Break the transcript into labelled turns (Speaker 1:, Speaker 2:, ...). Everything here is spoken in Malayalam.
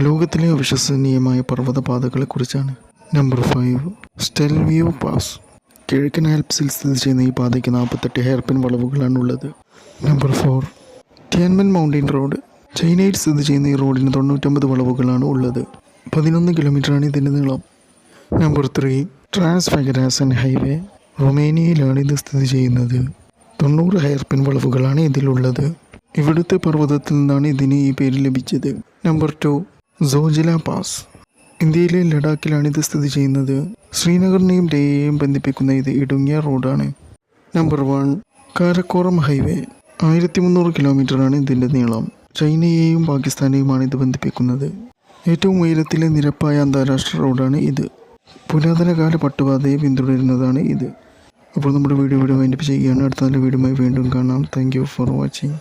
Speaker 1: ലോകത്തിലെ അവിശ്വസനീയമായ പർവ്വതപാതകളെക്കുറിച്ചാണ്. Number 5, Stelvio pass. കിഴക്കൻ ആൽപ്സിൽ സ്ഥിതി ചെയ്യുന്ന ഈ പാതയ്ക്ക് 48 ഹെയർപിൻ വളവുകളാണുള്ളത്. Number 4, Tianmen mountain road. ചൈനയിൽ സ്ഥിതി ചെയ്യുന്ന ഈ റോഡിന് 99 വളവുകളാണ് ഉള്ളത്. 11 കിലോമീറ്ററാണ് ഇതിൻ്റെ നീളം. Number 3, Transfagarasan highway. റൊമേനിയയിലാണ് ഇത് സ്ഥിതി ചെയ്യുന്നത്. 90 ഹെയർപിൻ വളവുകളാണ് ഇതിലുള്ളത്. ഇവിടുത്തെ പർവ്വതത്തിൽ നിന്നാണ് ഇതിന് ഈ പേര് ലഭിച്ചത്. Number 2, Zojila pass. ഇന്ത്യയിലെ ലഡാക്കിലാണ് ഇത് സ്ഥിതി ചെയ്യുന്നത്. ശ്രീനഗറിനെയും ലേയെയും ബന്ധിപ്പിക്കുന്ന ഇത് ഇടുങ്ങിയ റോഡാണ്. Number 1, Karakoram highway. 1300 കിലോമീറ്ററാണ് ഇതിൻ്റെ നീളം. ചൈനയെയും പാകിസ്ഥാനെയുമാണ് ഇത് ബന്ധിപ്പിക്കുന്നത്. ഏറ്റവും ഉയരത്തിലെ നിരപ്പായ അന്താരാഷ്ട്ര റോഡാണ് ഇത്. പുരാതന കാല പട്ടുപാതയെ പിന്തുടരുന്നതാണ് ഇത്. അപ്പോൾ നമ്മുടെ വീഡിയോ വൈൻഡപ്പ് ചെയ്യുകയാണ്. അടുത്ത നല്ല വീഡിയോയുമായി വീണ്ടും കാണാം. Thank you for watching.